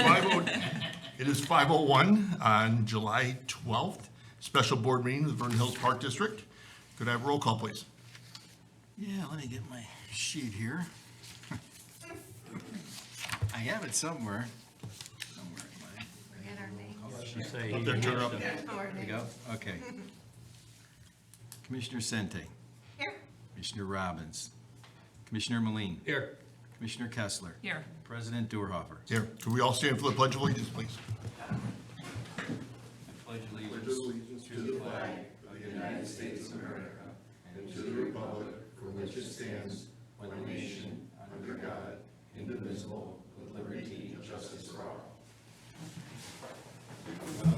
It is 5:01 on July 12th, special board meeting of the Vernon Hills Park District. Could I have a roll call, please? Yeah, let me get my sheet here. I have it somewhere. Somewhere in Up there, turn it up. my, there we go, okay. Commissioner Sente. Here. Commissioner Robbins. Commissioner Moline. Here. Commissioner Kessler. Here. President Durhofer. Here, could we all stand for the Pledge of Allegiance, please? Pledge allegiance to the flag of the United States of America and to the republic for which it stands, one nation, under God, indivisible, with liberty and justice for all.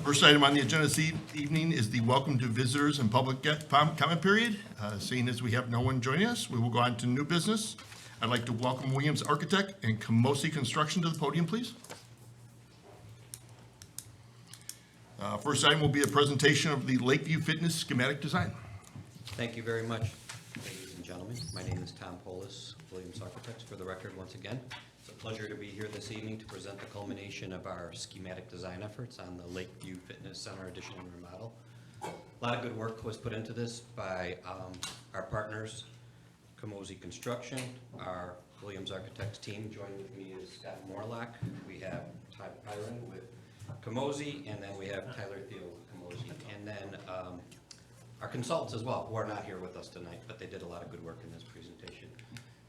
First item on the agenda this evening is the welcome to visitors and public comment period. Seeing as we have no one joining us, we will go on to new business. I'd like to welcome Williams Architect and Camosi Construction to the podium, please. First item will be a presentation of the Lakeview Fitness schematic design. Thank you very much, ladies and gentlemen. My name is Tom Polis, Williams Architects, for the record once again. It's a pleasure to be here this evening to present the culmination of our schematic design efforts on the Lakeview Fitness Center addition and remodel. A lot of good work was put into this by our partners, Camosi Construction. Our Williams Architects team. Joined with me is Scott Morlock. We have Ty Pyron with Camosi, and then we have Tyler Thiel with Camosi. And then our consultants as well, who are not here with us tonight, but they did a lot of good work in this presentation.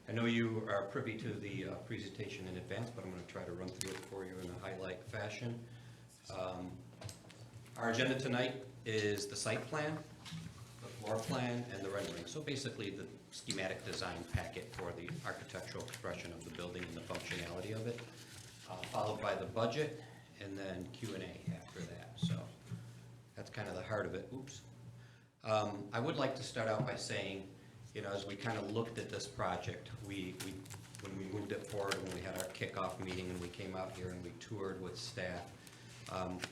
I know you are privy to the presentation in advance, but I'm going to try to run through it for you in a highlight fashion. Our agenda tonight is the site plan, the floor plan, and the rendering. So basically the schematic design packet for the architectural expression of the building and the functionality of it, followed by the budget, and then Q&A after that. So that's kind of the heart of it. Oops. I would like to start out by saying, you know, as we kind of looked at this project, when we moved it forward, when we had our kickoff meeting and we came out here and we toured with staff,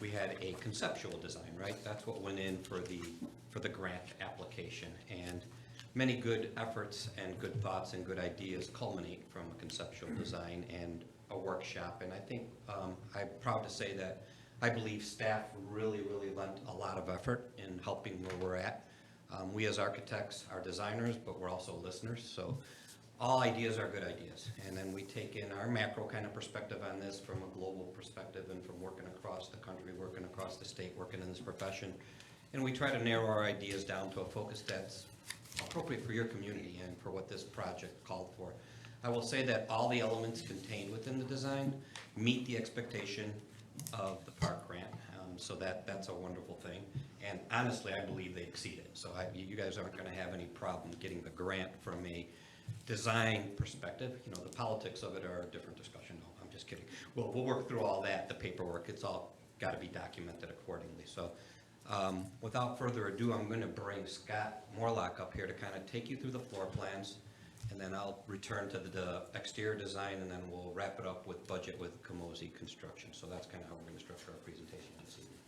we had a conceptual design, right? That's what went in for the grant application. And many good efforts and good thoughts and good ideas culminate from a conceptual design and a workshop. And I think I'm proud to say that I believe staff really lent a lot of effort in helping where we're at. We as architects are designers, but we're also listeners. So all ideas are good ideas. And then we take in our macro kind of perspective on this from a global perspective and from working across the country, working across the state, working in this profession. And we try to narrow our ideas down to a focus that's appropriate for your community and for what this project called for. I will say that all the elements contained within the design meet the expectation of the park grant, so that's a wonderful thing. And honestly, I believe they exceed it. So you guys aren't going to have any problem getting the grant from a design perspective. You know, the politics of it are a different discussion. No, I'm just kidding. We'll work through all that, the paperwork. It's all got to be documented accordingly. So without further ado, I'm going to bring Scott Morlock up here to kind of take you through the floor plans, and then I'll return to the exterior design, and then we'll wrap it up with budget with Camosi Construction. So that's kind of how we're going to structure our presentation this evening.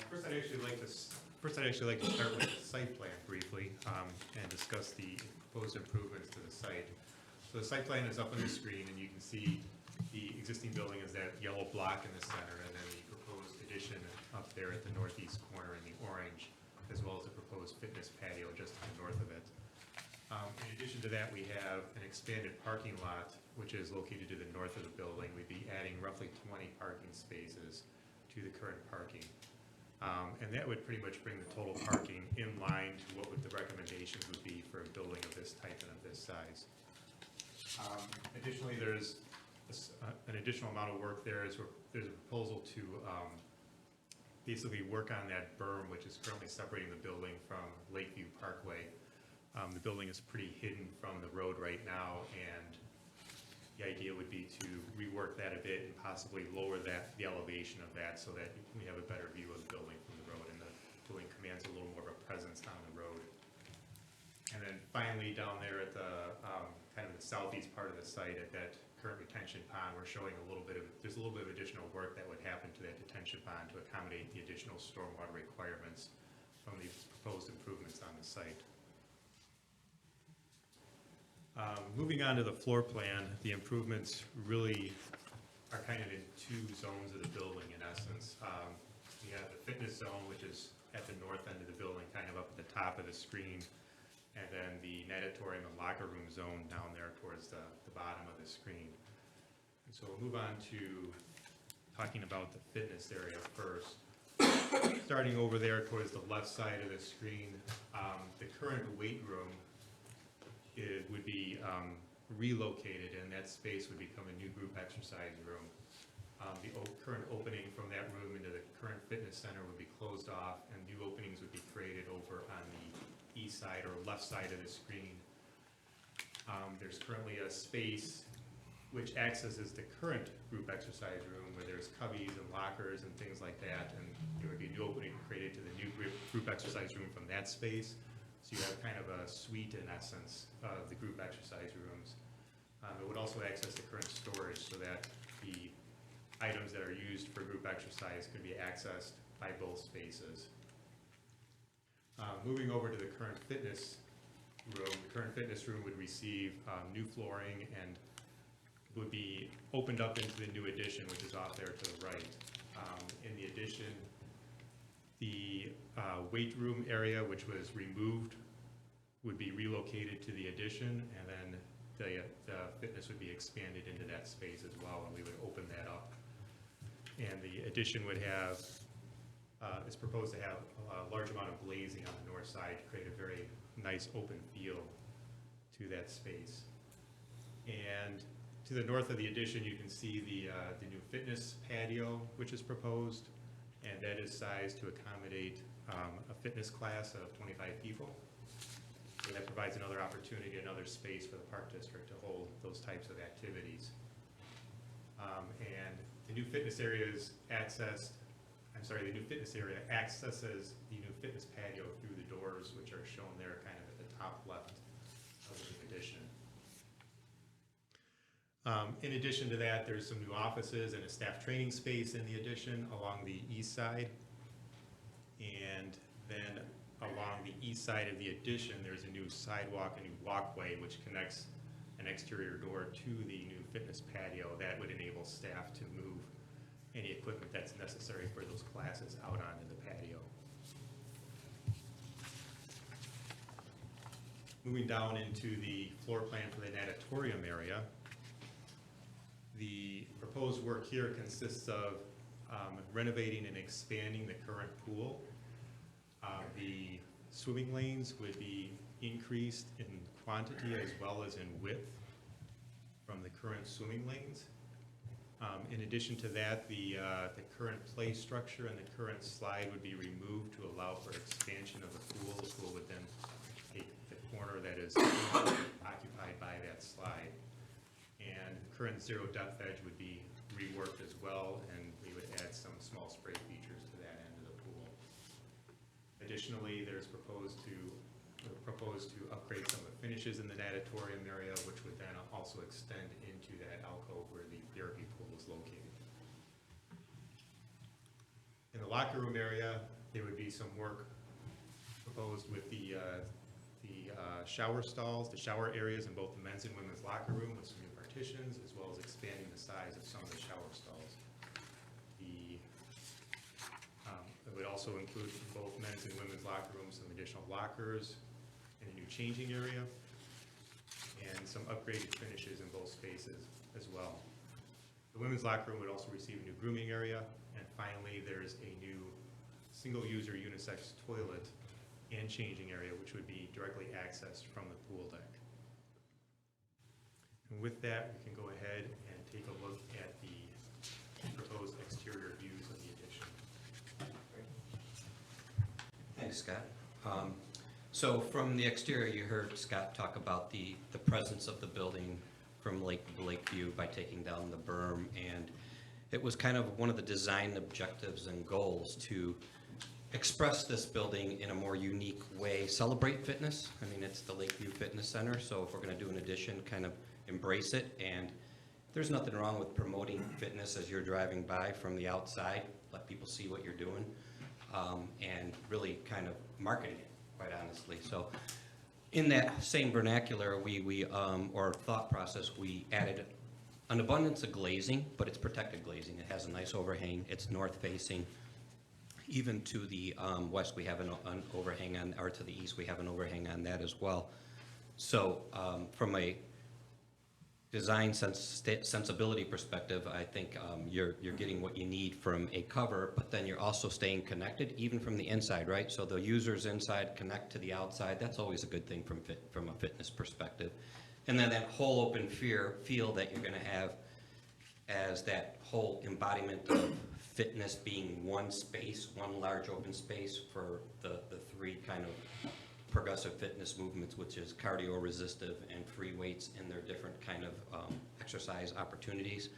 First, I'd actually like to start with the site plan briefly and discuss the proposed improvements to the site. So the site plan is up on the screen, and you can see the existing building is that yellow block in the center, and then the proposed addition up there at the northeast corner in the orange, as well as the proposed fitness patio just to the north of it. In addition to that, we have an expanded parking lot, which is located to the north of the building. We'd be adding roughly 20 parking spaces to the current parking. And that would pretty much bring the total parking in line to what the recommendations would be for a building of this type and of this size. Additionally, there's an additional amount of work there. There's a proposal to basically work on that berm, which is currently separating the building from Lakeview Parkway. The building is pretty hidden from the road right now, and the idea would be to rework that a bit and possibly lower the elevation of that so that we have a better view of the building from the road, and the building commands a little more of a presence on the road. And then finally, down there at the kind of the southeast part of the site at that current retention pond, we're showing there's a little bit of additional work that would happen to that detention pond to accommodate the additional stormwater requirements from the proposed improvements on the site. Moving on to the floor plan, the improvements really are kind of in two zones of the building in essence. You have the fitness zone, which is at the north end of the building, kind of up at the top of the screen, and then the natatorium and locker room zone down there towards the bottom of the screen. And so we'll move on to talking about the fitness area first. Starting over there towards the left side of the screen, the current weight room would be relocated, and that space would become a new group exercise room. The current opening from that room into the current fitness center would be closed off, and new openings would be created over on the east side or left side of the screen. There's currently a space which accesses the current group exercise room where there's cubbies and lockers and things like that, and there would be a new opening created to the new group exercise room from that space. So you have kind of a suite in essence of the group exercise rooms. It would also access the current storage so that the items that are used for group exercise could be accessed by both spaces. Moving over to the current fitness room, the current fitness room would receive new flooring and would be opened up into the new addition, which is off there to the right. In the addition, the weight room area, which was removed, would be relocated to the addition, and then the fitness would be expanded into that space as well, and we would open that up. And the addition would have, it's proposed to have a large amount of glazing on the north side to create a very nice open feel to that space. And to the north of the addition, you can see the new fitness patio, which is proposed, and that is sized to accommodate a fitness class of 25 people. So that provides another opportunity, another space for the Park District to hold those types of activities. And the new fitness area is accessed, the new fitness area accesses the new fitness patio through the doors, which are shown there kind of at the top left of the addition. In addition to that, there's some new offices and a staff training space in the addition along the east side. And then along the east side of the addition, there's a new sidewalk, a new walkway, which connects an exterior door to the new fitness patio. That would enable staff to move any equipment that's necessary for those classes out onto the patio. Moving down into the floor plan for the natatorium area, the proposed work here consists of renovating and expanding the current pool. The swimming lanes would be increased in quantity as well as in width from the current swimming lanes. In addition to that, the current play structure and the current slide would be removed to allow for expansion of the pool. The pool would then take the corner that is occupied by that slide. And the current zero depth edge would be reworked as well, and we would add some small spray features to that end of the pool. Additionally, there's proposed to upgrade some of the finishes in the natatorium area, which would then also extend into that alcove where the therapy pool is located. In the locker room area, there would be some work proposed with the shower stalls, the shower areas in both the men's and women's locker room with some new partitions, as well as expanding the size of some of the shower stalls. It would also include in both men's and women's locker rooms some additional lockers and a new changing area, and some upgraded finishes in both spaces as well. The women's locker room would also receive a new grooming area, and finally there's a new single-user unisex toilet and changing area, which would be directly accessed from the pool deck. And with that, we can go ahead and take a look at the proposed exterior views of the addition. Thanks, Scott. So from the exterior, you heard Scott talk about the presence of the building from Lakeview by taking down the berm, and it was kind of one of the design objectives and goals to express this building in a more unique way, celebrate fitness. I mean, it's the Lakeview Fitness Center, so if we're going to do an addition, kind of embrace it. And there's nothing wrong with promoting fitness as you're driving by from the outside, let people see what you're doing, and really kind of marketing it, quite honestly. So In that same vernacular, or thought process, we added an abundance of glazing, but it's protected glazing. It has a nice overhang. It's north-facing. Even to the west, we have an overhang on, or to the east, we have an overhang on that as well. So from a design sensibility perspective, I think you're getting what you need from a cover, but then you're also staying connected, even from the inside, right? So the users inside connect to the outside. That's always a good thing from a fitness perspective. And then that whole open feel that you're going to have as that whole embodiment of fitness being one space, one large open space for the three kind of progressive fitness movements, which is cardio resistive and free weights in their different kind of exercise opportunities,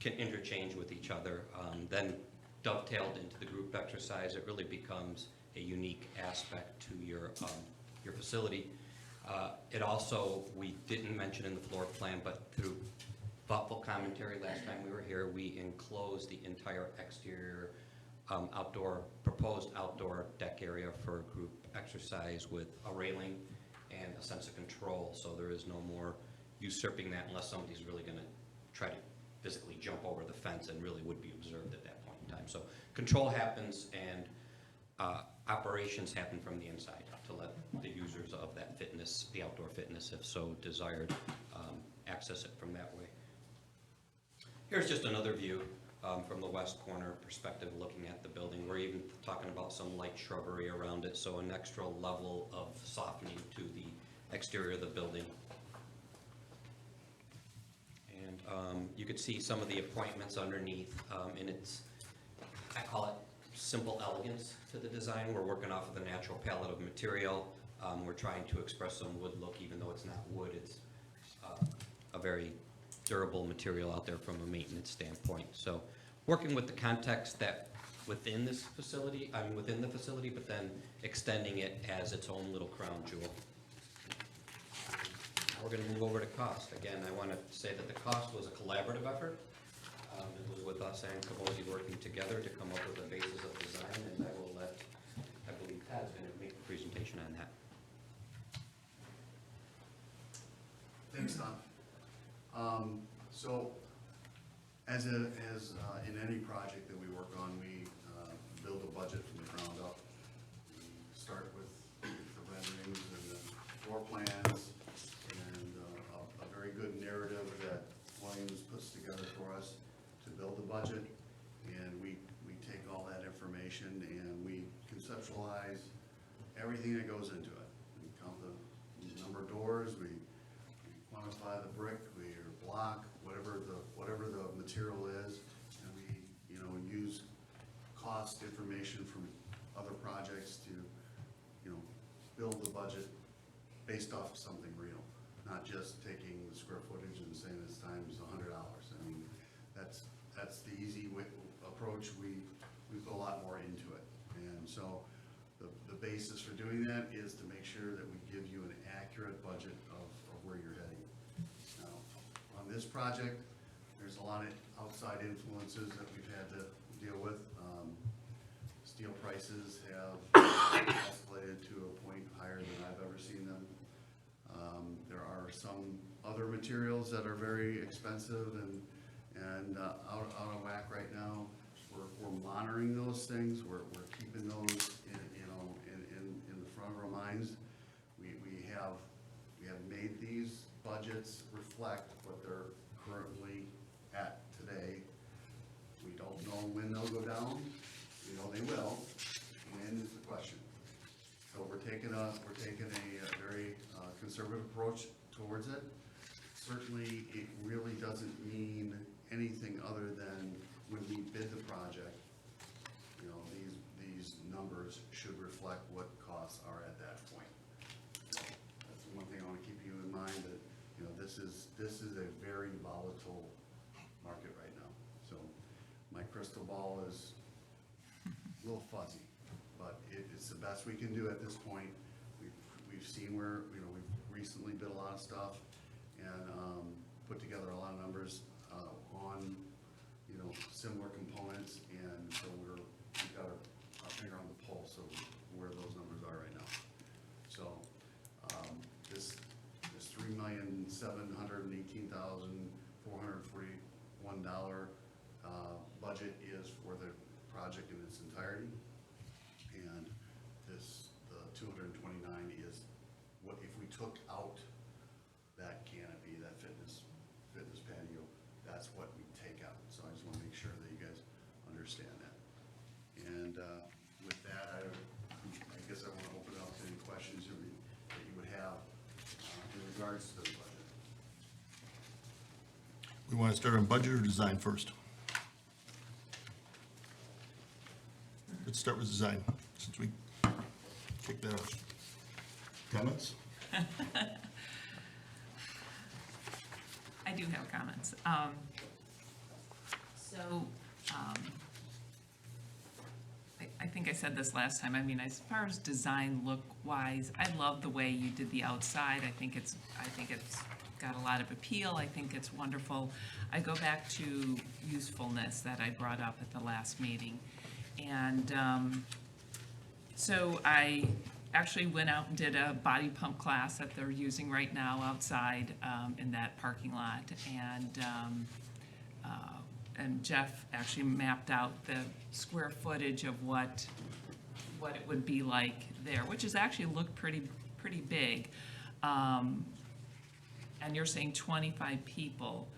can interchange with each other. Then dovetailed into the group exercise, it really becomes a unique aspect to your facility. It also, we didn't mention in the floor plan, but through thoughtful commentary last time we were here, we enclosed the entire exterior proposed outdoor deck area for group exercise with a railing and a sense of control, so there is no more usurping that unless somebody's really gonna try to physically jump over the fence and really would be observed at that point in time. So control happens and operations happen from the inside to let the users of that fitness, the outdoor fitness, if so desired, access it from that way. Here's just another view from the west corner perspective looking at the building. We're even talking about some light shrubbery around it, so an extra level of softening to the exterior of the building. And you could see some of the appointments underneath, and it's, I call it simple elegance to the design. We're working off of the natural palette of material. We're trying to express some wood look, even though it's not wood, it's a very durable material out there from a maintenance standpoint. So working with the context that within this facility, within the facility, but then extending it as its own little crown jewel. Now we're going to move over to cost. Again, I want to say that the cost was a collaborative effort. It was with us and Camosi working together to come up with a basis of design, and I believe Tad's going to make the presentation on that. Thanks, Tom. So, as in any project that we work on, we build a budget from the ground up. We start with the renderings and the floor plans and a very good narrative that Williams puts together for us to build the budget. And we take all that information and we conceptualize everything that goes into it. We count the number of doors, we quantify the brick, block, whatever the material is, and we, use cost information from other projects to, build the budget based off of something real, not just taking the square footage and saying it's times $100. I mean, that's the easy approach. We put a lot more into it, and so the basis for doing that is to make sure that we give you an accurate budget of where you're heading. On this project, there's a lot of outside influences that we've had to deal with. Steel prices have escalated to a point higher than I've ever seen them. There are some other materials that are very expensive and out of whack right now. We're monitoring those things. We're keeping those in the front of our minds. We have made these budgets reflect what they're currently at today. We don't know when they'll go down. We know they will. When is the question. So we're taking a very conservative approach towards it. Certainly, it really doesn't mean anything other than when we bid the project, these numbers should reflect what costs are at that point. That's one thing I want to keep you in mind, that this is a very volatile market right now. So my crystal ball is a little fuzzy, but it's the best we can do at this point. We've seen where, we've recently bid a lot of stuff and put together a lot of numbers on, similar components, and so we've got our finger on the pulse of where those numbers are right now. So $718,441 budget is for the project in its entirety. And the 229 is what, if we took out that canopy, that fitness patio, that's what we take out. So I just want to make sure that you guys understand that. And with that, I guess I want to open it up to any questions that you would have in regards to the budget. We want to start on budget or design first? Let's start with design, since we kicked that off. Comments? I do have comments. I think I said this last time, I mean, as far as design look-wise, I love the way you did the outside. I think it's got a lot of appeal. I think it's wonderful. I go back to usefulness that I brought up at the last meeting. And so I actually went out and did a body pump class that they're using right now outside in that parking lot. And Jeff actually mapped out the square footage of what it would be like there, which has actually looked pretty big. And you're saying 25 people.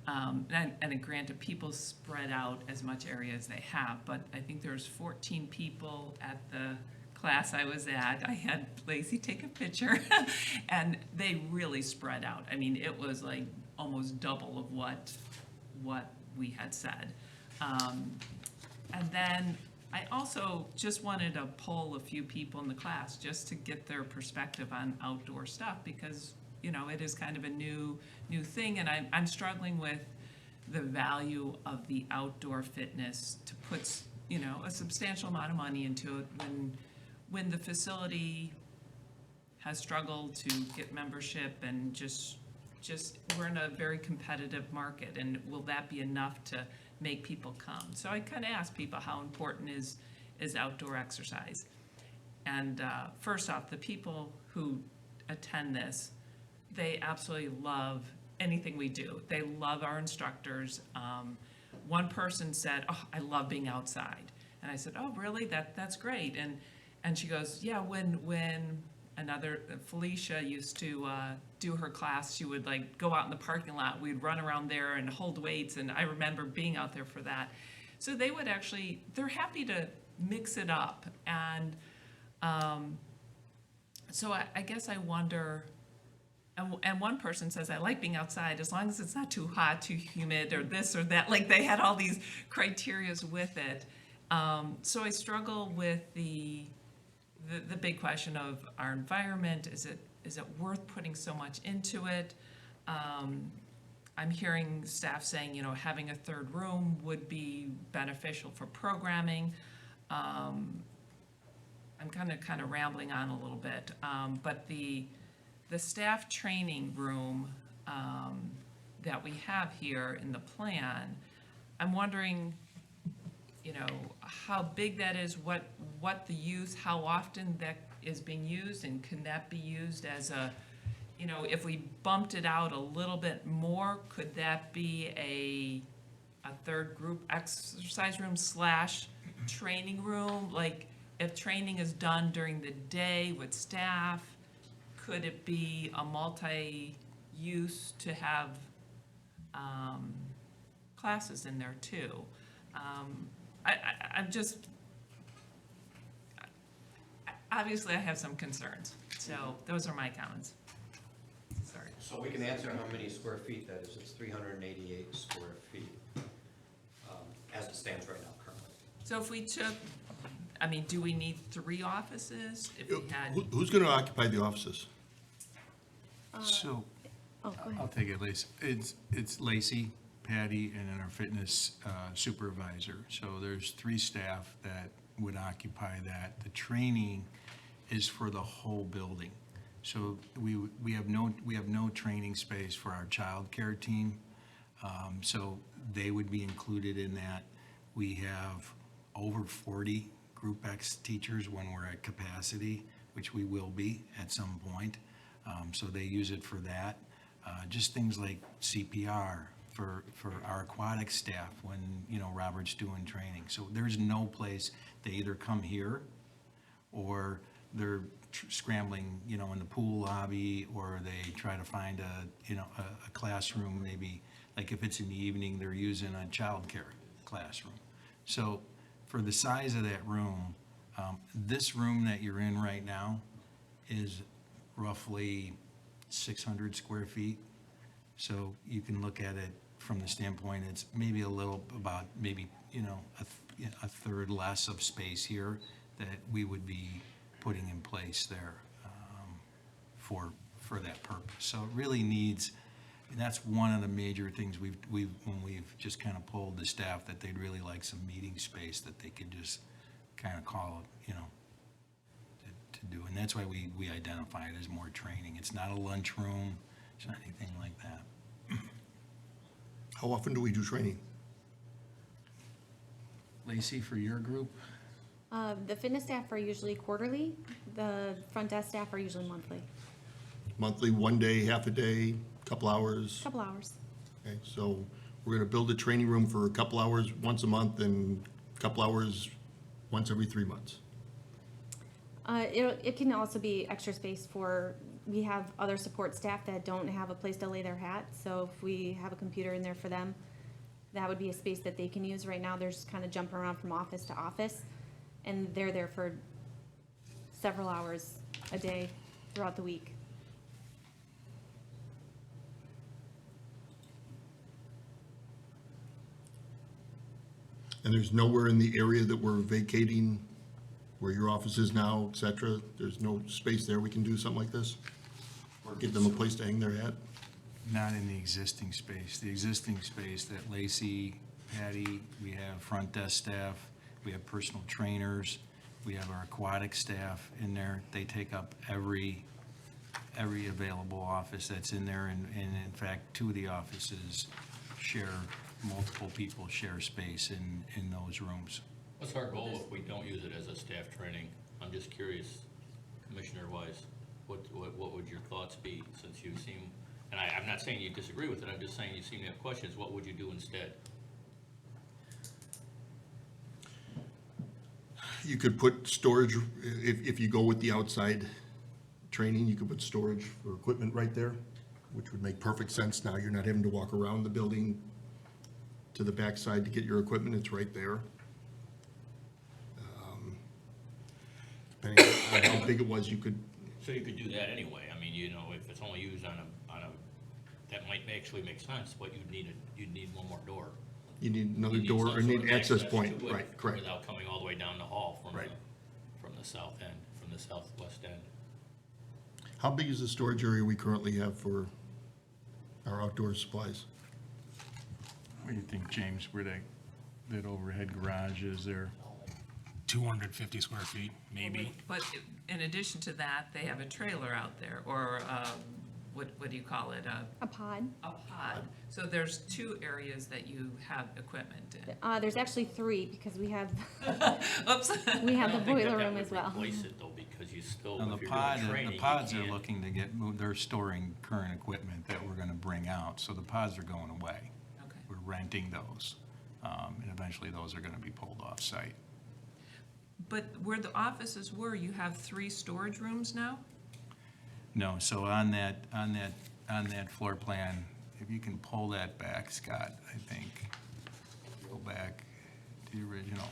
And granted, people spread out as much area as they have, but I think there's 14 people at the class I was at. I had Lacey take a picture, and they really spread out. I mean, it was like almost double of what we had said. And then I also just wanted to poll a few people in the class just to get their perspective on outdoor stuff, because you know, it is kind of a new thing, and I'm struggling with the value of the outdoor fitness to put, you know, a substantial amount of money into it when the facility has struggled to get membership, and just we're in a very competitive market, and will that be enough to make people come? So I kind of asked people how important is outdoor exercise. And first off, the people who attend this, they absolutely love anything we do. They love our instructors. One person said, "Oh, I love being outside." And I said, "Oh, really? That's great." And she goes, "Yeah, when another, Felicia used to do her class, she would like go out in the parking lot. We'd run around there and hold weights, and I remember being out there for that." So they would actually, they're happy to mix it up. And so I guess I wonder, and one person says, "I like being outside as long as it's not too hot, too humid, or this or that." Like they had all these criterias with it. So I struggle with the big question of our environment. Is it worth putting so much into it? I'm hearing staff saying, you know, having a third room would be beneficial for programming. I'm kind of rambling on a little bit, but the staff training room that we have here in the plan, I'm wondering, you know, how big that is, what the use, how often that is being used, and can that be used as a, you know, if we bumped it out a little bit more, could that be a third group exercise room / training room? Like if training is done during the day with staff, could it be a multi-use to have classes in there too? I'm just, obviously I have some concerns, so those are my comments. Sorry. So we can answer how many square feet that is. It's 388 square feet, as it stands right now currently. So if we took, I mean, do we need 3 offices? If we had, Who's going to occupy the offices? So, Oh, go I'll ahead. take it, Lacey. It's Lacey, Patty, and then our fitness supervisor. So there's 3 staff that would occupy that. The training is for the whole building. So we have no training space for our childcare team. So they would be included in that. We have over 40 Group X teachers when we're at capacity, which we will be at some point. So they use it for that. just things like CPR for our aquatic staff when, you know, Robert's doing training. So there's no place, they either come here or they're scrambling, you know, in the pool lobby, or they try to find a classroom, maybe, like if it's in the evening, they're using a childcare classroom. So for the size of that room, this room that you're in right now is roughly 600 square feet. So you can look at it from the standpoint, it's maybe a little about, maybe, you know, a third less of space here that we would be putting in place there for that purpose. So it really needs, and that's one of the major things when we've just kind of polled the staff, that they'd really like some meeting space that they could just kind of call it, you know, to do. And that's why we identify it as more training. It's not a lunchroom, it's not anything like that. How often do we do training? Lacey, for your group? The fitness staff are usually quarterly. The front desk staff are usually monthly. Monthly, 1 day, half a day, couple hours? Couple hours. Okay, so we're gonna build a training room for a couple hours once a month and a couple hours once every 3 months. It can also be extra space for, we have other support staff that don't have a place to lay their hat. So if we have a computer in there for them, that would be a space that they can use. Right now, they're just kind of jumping around from office to office. And they're there for several hours a day throughout the week. And there's nowhere in the area that we're vacating where your office is now, et cetera? There's no space there we can do something like this? Or give them a place to hang their hat? Not in the existing space. The existing space that Lacey, Patty, we have front desk staff, we have personal trainers, we have our aquatic staff in there. They take up every available office that's in there, and in fact, 2 of the offices share, multiple people share space in those rooms. What's our goal if we don't use it as a staff training? I'm just curious, commissioner-wise, what would your thoughts be, since you seem, and I'm not saying you disagree with it, I'm just saying you seem to have questions, what would you do instead? You could put storage, if you go with the outside training, you could put storage for equipment right there, which would make perfect sense now. You're not having to walk around the building to the backside to get your equipment, it's right there. Depending on how big it was, you could, So you could do that anyway, I mean, you know, if it's only used on a, that might actually make sense, but you'd need one more door. you need another You need door some or sort need of access to point, it right, correct. Without coming all the way down the hall Right. from the south end, from the southwest end. How big is the storage area we currently have for our outdoor supplies? What do you think, James, where that overhead garage is there? 250 square feet, maybe. But in addition to that, they have a trailer out there, or what do you call it? A pod. A pod. So there's 2 areas that you have equipment in. There's actually 3 because we have, Oops. we I have the don't think boiler that room would as well. replace it though, because you still, Now, if you're doing training, the you pods are can't- looking to get moved, they're storing current equipment that we're gonna bring out, so the pods are going away. Okay. We're renting those, and eventually those are gonna be pulled off-site. But where the offices were, you have 3 storage rooms now? No, so on that floor plan, if you can pull that back, Scott, I think, go back to the original.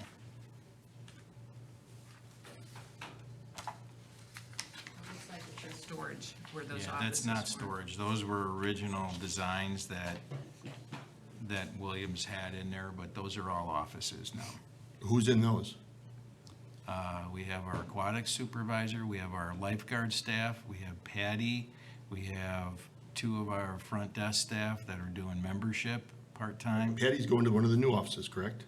Looks like it's storage, where those offices Yeah, were. that's not storage, those were original designs that Williams had in there, but those are all offices now. Who's in those? We have our aquatic supervisor, we have our lifeguard staff, we have Patty, we have 2 of our front desk staff that are doing membership part-time. Patty's going to one of the new offices, correct?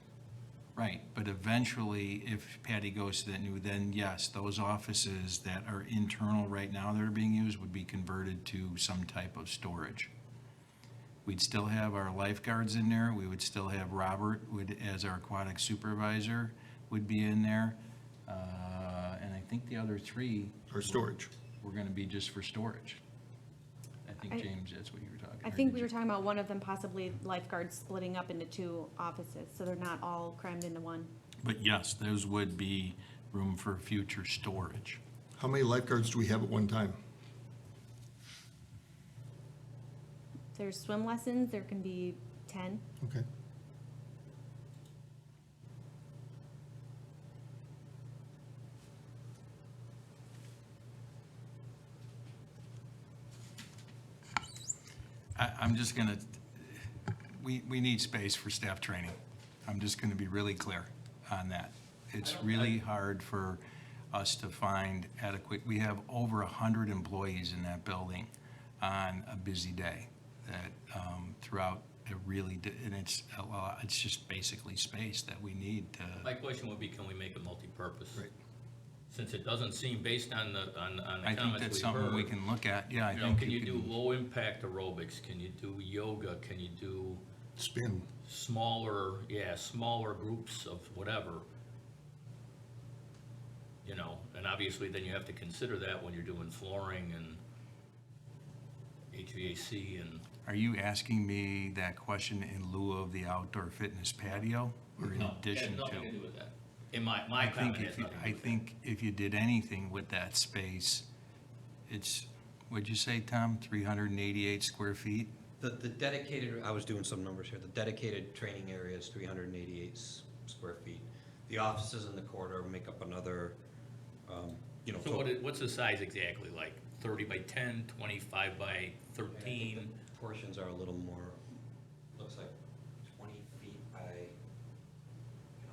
Right, but eventually, if Patty goes to that new, then yes, those offices that are internal right now that are being used would be converted to some type of storage. We'd still have our lifeguards in there, we would still have Robert as our aquatic supervisor would be in there. And I think the other 3 Or storage? were gonna be just for storage. I think, I- James, that's what you were I think we were talking about one of them possibly lifeguards splitting up into two offices, so they're not all crammed into one. But yes, those would be room for future storage. How many lifeguards do we have at one time? If there's swim lessons, there can be 10. Okay. I'm just gonna, we need space for staff training. I'm just gonna be really clear on that. It's really hard for us to find adequate, we have over 100 employees in that building on a busy day that, throughout, it really, and it's a lot, it's just basically space that we need to. My question would be, can we make it multi-purpose? Right. Since it doesn't seem, based on the I think comments that's we've something we heard, can look at, yeah, I you know, think can you you do can. low-impact aerobics? Can you do yoga? Can you do Spin. smaller groups of whatever? You know, and obviously then you have to consider that when you're doing flooring and HVAC and, Are you asking me that question in lieu of the outdoor fitness patio, or in no, it addition has nothing to to? do with that. In my I think comment has if you, nothing to I do with that. think if you did anything with that space, it's, what'd you say, Tom, 388 square feet? The dedicated, I was doing some numbers here, the dedicated training area is 388 square feet. The offices in the corridor make up another, you know. So what's the size exactly, like 30 by 10, 25 by 13? Portions are a little more, looks like 20 feet by.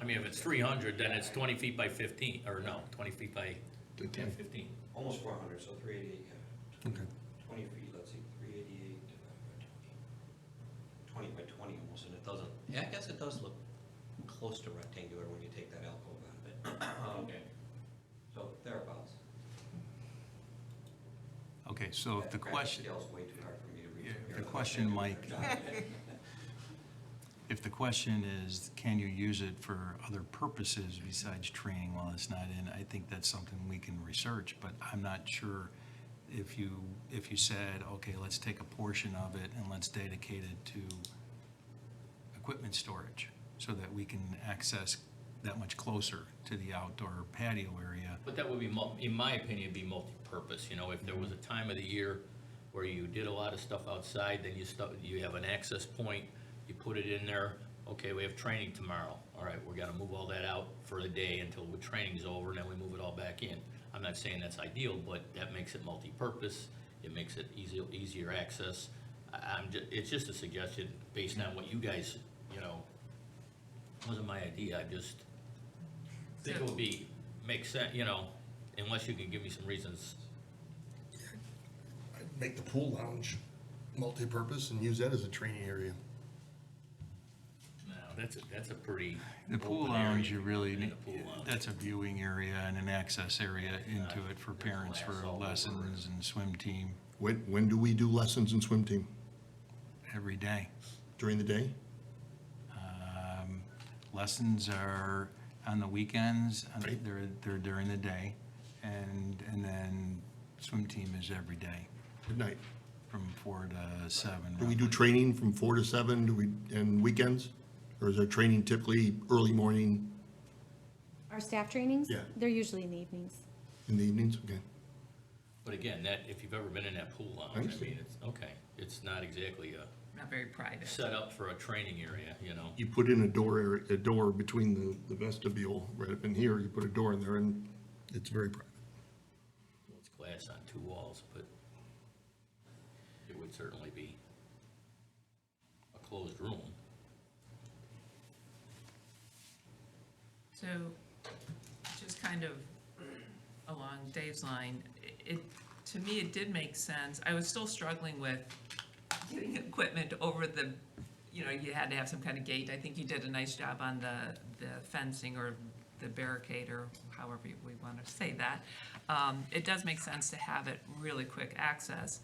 I mean, if it's 300, then it's 20 feet by 15, or no, 20 feet by, yeah, 10. 15. Almost 400, so 388, yeah. Okay. 20 feet, let's see, 388 divided by 20. 20 by 20 almost, and it doesn't, yeah, I guess it does look close to rectangular when you take that alcove out of it. Okay. So thereabouts. Okay, so if the That question, scale's way too hard for me to read. yeah, from if here. the question, Mike, if the question is, can you use it for other purposes besides training while it's not in, I think that's something we can research, but I'm not sure if you said, okay, let's take a portion of it and let's dedicate it to equipment storage so that we can access that much closer to the outdoor patio area. But that would be, in my opinion, be multi-purpose, you know, if there was a time of the year where you did a lot of stuff outside, then you have an access point, you put it in there, okay, we have training tomorrow, all right, we're gonna move all that out for the day until the training's over, and then we move it all back in. I'm not saying that's ideal, but that makes it multi-purpose, it makes it easier access. It's just a suggestion based on what you guys, you know, wasn't my idea, I just think it would make sense, you know, unless you can give me some reasons. I'd make the pool lounge multi-purpose and use that as a training area. No, that's a pretty. The pool open lounge, area you really in need, a pool lounge. that's a viewing area and an access area into it for parents for glass all over lessons and swim team When do we do lessons in swim team? every day. During the day? Lessons are on the weekends, Right. they're during the day, and then swim team is every day At night? from 4 to 7. Do we do roughly. training from 4 to 7, and weekends? Or is our training typically early morning Our staff trainings? Yeah. They're usually in the evenings. in the evenings? Okay. But again, if you've ever been in that pool lounge, I understand. mean, it's, okay, it's not exactly Not very private. set up for a training area, you know? You put in a door between the vestibule, right up in here, you put a door in there, and it's very private. It's glass on 2 walls, but it would certainly be a closed room. So, just kind of along Dave's line, to me, it did make sense. I was still struggling with getting equipment over the, you know, you had to have some kind of gate. I think you did a nice job on the fencing or the barricade, or however we want to say that. It does make sense to have it really quick access.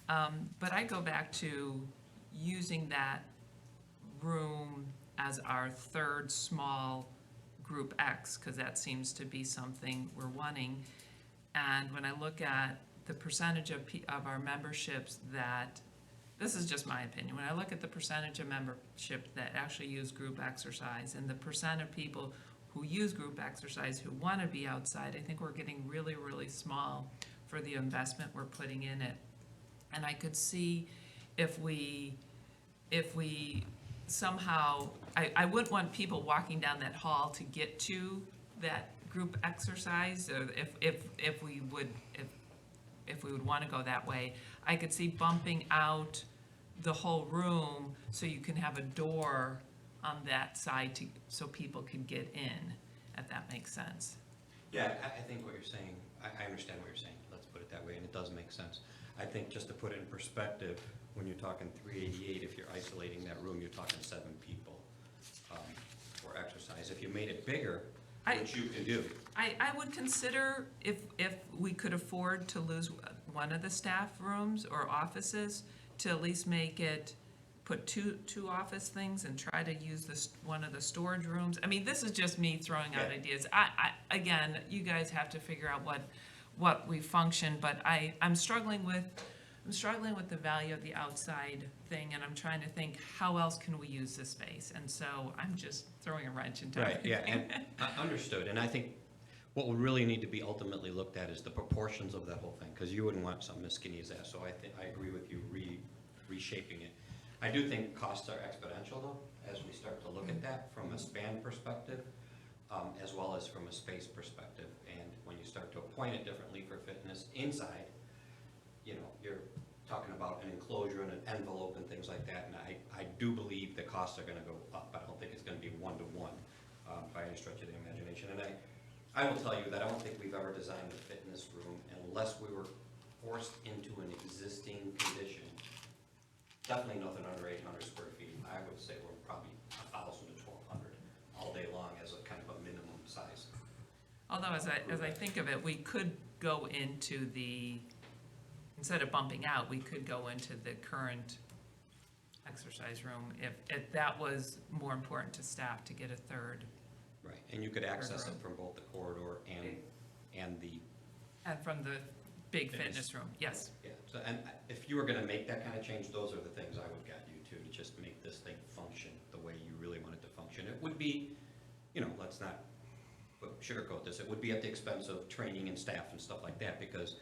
But I go back to using that room as our third small group X, because that seems to be something we're wanting. And when I look at the percentage of our memberships that this is just my opinion, when I look at the percentage of membership that actually use group exercise and the percent of people who use group exercise who want to be outside, I think we're getting really, really small for the investment we're putting in it. And I could see if we somehow, I wouldn't want people walking down that hall to get to that group exercise, or if we would want to go that way. I could see bumping out the whole room so you can have a door on that side so people can get in, if that makes sense. Yeah, I think what you're saying, I understand what you're saying, let's put it that way, and it does make sense. I think just to put it in perspective, when you're talking 388, if you're isolating that room, you're talking 7 people for exercise. If you made it bigger, which you can do. I would consider if we could afford to lose one of the staff rooms or offices, to at least make it, put two office things and try to use one of the storage rooms. I mean, this is just me throwing out ideas. Again, you guys have to figure out what we function, but I'm struggling with the value of the outside thing, and I'm trying to think, how else can we use this space? And so I'm just throwing a wrench into everything. Right, yeah, and understood, and I think what would really need to be ultimately looked at is the proportions of that whole thing, because you wouldn't want something as skinny as that, so I agree with you reshaping it. I do think costs are exponential though, as we start to look at that from a span perspective, as well as from a space perspective, and when you start to appoint it differently for fitness inside, you know, you're talking about an enclosure and an envelope and things like that, and I do believe the costs are gonna go up. I don't think it's gonna be one-to-one by any stretch of the imagination. And I will tell you that I don't think we've ever designed a fitness room unless we were forced into an existing condition. Definitely nothing under 800 square feet. I would say we're probably 1,000 to 1,200 all day long as a kind of a minimum size. Although, as I think of it, we could go into instead of bumping out, we could go into the current exercise room if that was more important to staff, to get a third. Right, and you could access it from both the corridor and the, And from the big fitness room, yes. yeah. So, and if you were gonna make that kind of change, those are the things I would guide you to just make this thing function the way you really want it to function. It would be, you know, let's not sugarcoat this, it would be at the expense of training and staff and stuff like that, because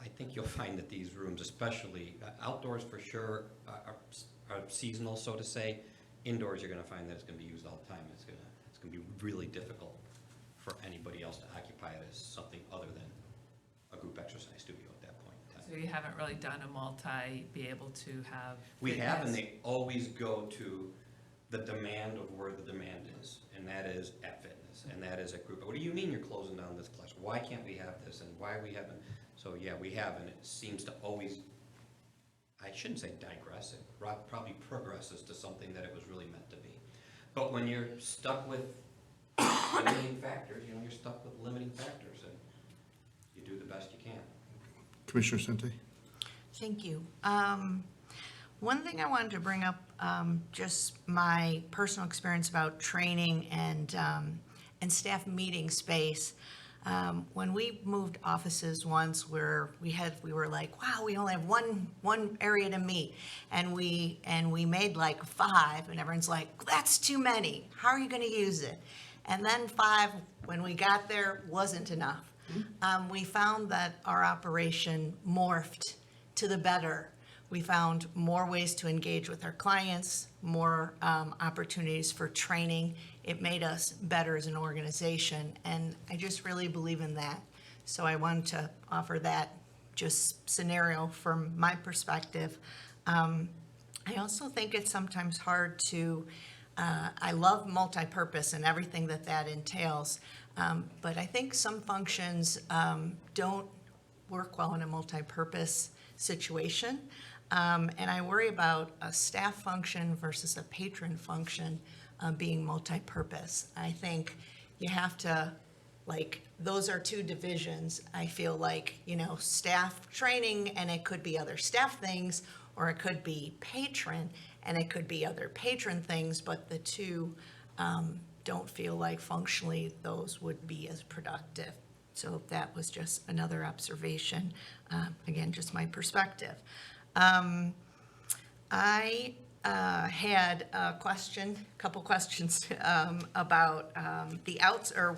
I think you'll find that these rooms, especially outdoors for sure, are seasonal, so to say. Indoors, you're gonna find that it's gonna be used all the time. It's gonna be really difficult for anybody else to occupy it as something other than a group exercise studio at that point in time. So you haven't really done be able to have. We have, and fitness. they always go to the demand of where the demand is, and that is at fitness, and that is at group. What do you mean you're closing down this class? Why can't we have this, and why we haven't? So yeah, we have, and it seems to always, I shouldn't say digress, it probably progresses to something that it was really meant to be. But when you're stuck with limiting factors, you know, you're stuck with limiting factors, and you do the best you can. Commissioner Sente? Thank you. One thing I wanted to bring up, just my personal experience about training and staff meeting space. When we moved offices once, where we were like, wow, we only have one area to meet, and we made like 5, and everyone's like, that's too many. How are you going to use it? And then 5, when we got there, wasn't enough. We found that our operation morphed to the better. We found more ways to engage with our clients, more opportunities for training. It made us better as an organization, and I just really believe in that. So I wanted to offer that just scenario from my perspective. I also think it's sometimes hard to, I love multi-purpose and everything that entails, but I think some functions don't work well in a multi-purpose situation. And I worry about a staff function versus a patron function being multi-purpose. I think you have to, like, those are 2 divisions. I feel like, you know, staff training, and it could be other staff things, or it could be patron, and it could be other patron things, but the 2 don't feel like functionally those would be as productive. So that was just another observation. Again, just my perspective. I had a question, couple questions about the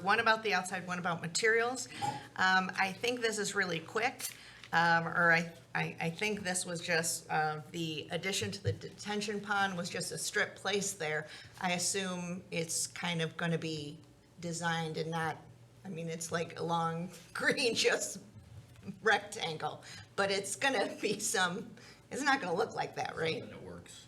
one about the outside, one about materials. I think this is really quick, or I think this was just the addition to the detention pond was just a strip placed there. I assume it's kind of going to be designed and not, I mean, it's like a long green just rectangle, but it's going to be it's not going to look like that, right? And it works.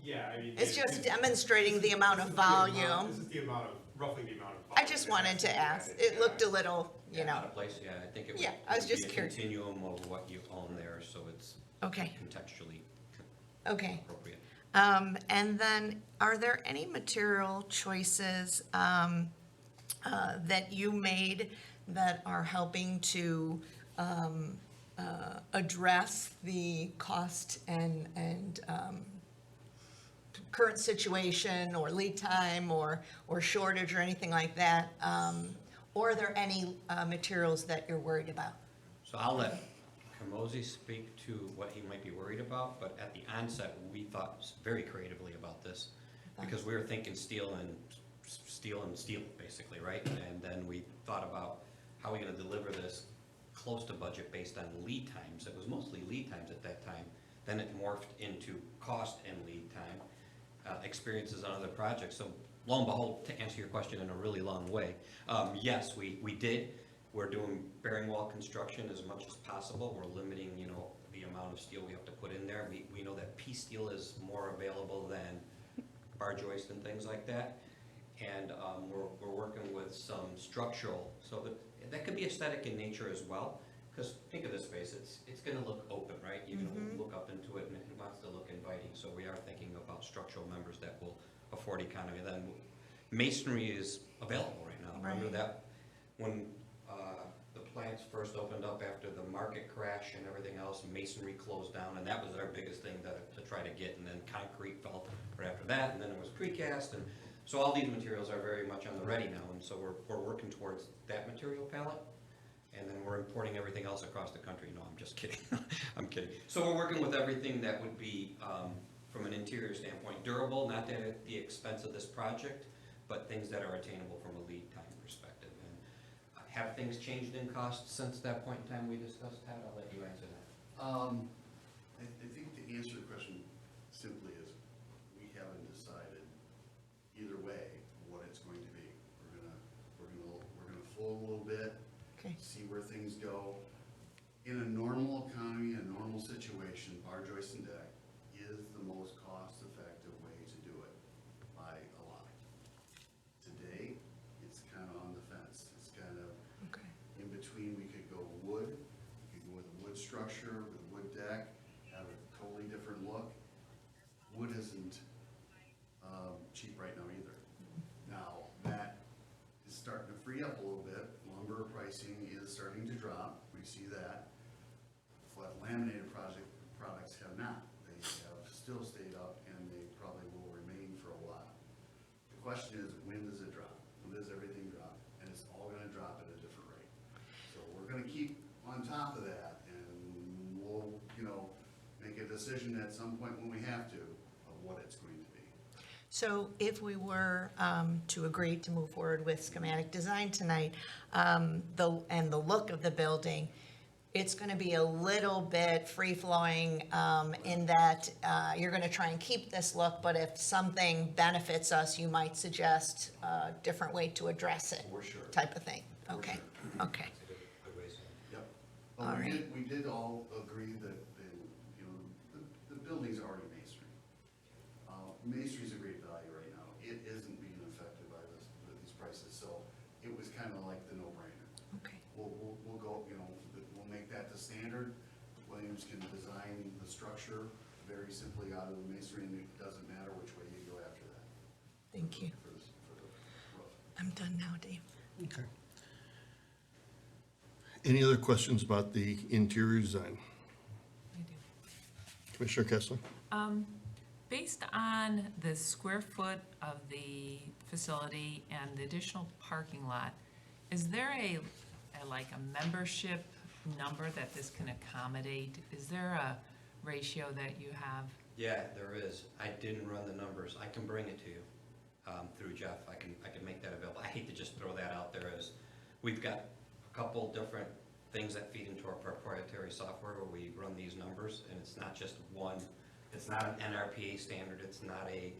Yeah, I mean. It's just demonstrating the amount of volume. This is the amount of, roughly the amount of I volume. just wanted to ask. It looked a little, you know, Out of place, yeah, I think it would. Yeah, I was it would just be a curious. continuum of what you own there, so it's okay, contextually okay. appropriate. And then, are there any material choices that you made that are helping to address the cost and current situation or lead time or shortage or anything like that? Or are there any materials that you're worried about? So I'll let Kamosi speak to what he might be worried about, but at the onset, we thought very creatively about this, because we were thinking steel, basically, right? And then we thought about how are we gonna deliver this close to budget based on lead times. It was mostly lead times at that time. Then it morphed into cost and lead time, experiences on other projects. So lo and behold, to answer your question in a really long way, yes, we did. We're doing bearing wall construction as much as possible. We're limiting, the amount of steel we have to put in there. We know that piece steel is more available than bar joist and things like that. And we're working with some structural, so that could be aesthetic in nature as well. Because think of this space, it's gonna look open, right? You're gonna look up into it and it wants to look inviting. So we are thinking about structural members that will afford economy. Then masonry is available right now. Remember Right. that when the plants first opened up after the market crash and everything else, masonry closed down, and that was our biggest thing to try to get. And then concrete fell right after that, and then it was precast, and so all these materials are very much on the ready now, and so we're working towards that material palette. And then we're importing everything else across the country. No, I'm just kidding. I'm kidding. So we're working with everything that would be, from an interior standpoint, durable, not at the expense of this project, but things that are attainable from a lead time perspective. And have things changed in cost since that point in time we discussed? Tad, I'll let you answer that. I think to answer the question simply is, we haven't decided either way what it's going to be. We're gonna flow a little bit, Okay. see where things go. In a normal economy, a normal situation, bar joist and deck is the most cost-effective way to do it by a lot. Today, it's kind of on the fence. It's kind of Okay. in between. We could go wood, we could go with a wood structure, with a wood deck, have a totally different look. Wood isn't cheap right now either. Now, that is starting to free up a little bit. Lumber pricing is starting to drop. We see that. But laminated products have not. They have still stayed up, and they probably will remain for a while. The question is, when does it drop? When does everything drop? And it's all gonna drop at a different rate. So we're gonna keep on top of that, and we'll, make a decision at some point when we have to, of what it's going to be. So if we were to agree to move forward with schematic design tonight, the look of the building, it's going to be a little bit free-flowing in that you're going to try and keep this look, but if something benefits us, you might suggest a different way to address it. For sure. Type of thing. For Okay, sure. okay. Good way to say it. Yep. All But right. we did all agree that, the building's already masonry. Masonry's a great value right now. It isn't being affected by these prices, so it was kind of like the no-brainer. Okay. We'll go, we'll make that the standard. Williams can design the structure very simply out of the masonry, and it doesn't matter which way you go after that. Thank you. For the roof. I'm done now, Dave. Okay. Any other questions about the interior design? I do. Commissioner Kessler? Based on the square foot of the facility and the additional parking lot, is there a membership number that this can accommodate? Is there a ratio that you have Yeah, there is. I didn't run the numbers. I can bring it to you through Jeff. I can make that available. I hate to just throw that out there as, we've got a couple different things that feed into our proprietary software where we run these numbers, and it's not just one, it's not an NRPA standard, it's not a,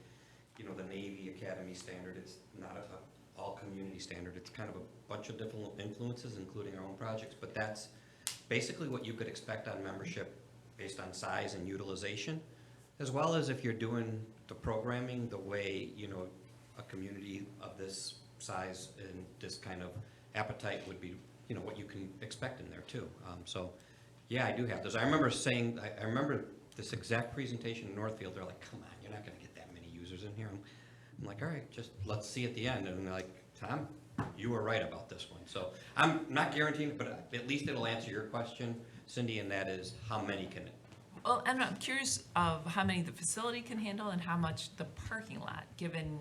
the Navy Academy standard, it's not a all-community standard. It's kind of a bunch of different influences, including our own projects, but that's basically what you could expect on membership based on size and utilization, as well as if you're doing the programming the way, a community of this size and this kind of appetite would be, what you can expect in there too. So, yeah, I do have those. I remember saying, I remember this exact presentation in Northfield. They're like, come on, you're not gonna get that many users in here. I'm like, all right, just let's see at the end. And they're like, Tom, you were right about this one. So I'm not guaranteeing, but at least it'll answer your question, Cindy, and that is how many can it? Well, and I'm curious of how many the facility can handle and how much the parking lot, given,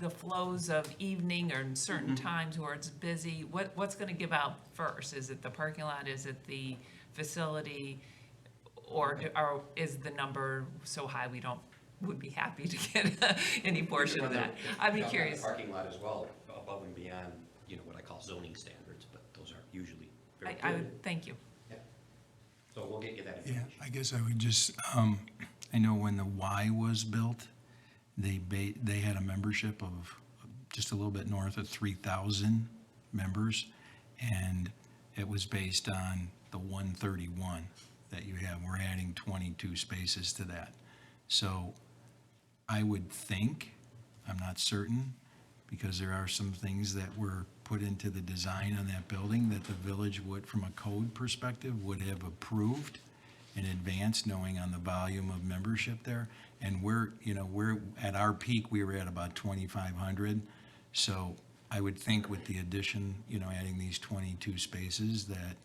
the flows of evening or certain times where it's busy. What's gonna give out first? Is it the parking lot? Is it the facility? Or is the number so high we would be happy to get any portion of that? I'd be curious. Parking lot as well, above and beyond, what I call zoning standards, but those are usually very I good. would, thank you. Yeah. So we'll get you that Yeah, information. I guess I would just, I know when the Y was built, they had a membership of just a little bit north of 3,000 members, and it was based on the 131 that you have. We're adding 22 spaces to that. So I would think, I'm not certain, because there are some things that were put into the design on that building that the village would, from a code perspective, would have approved in advance, knowing on the volume of membership there. And we're at our peak, we were at about 2,500. So I would think with the addition, adding these 22 spaces, that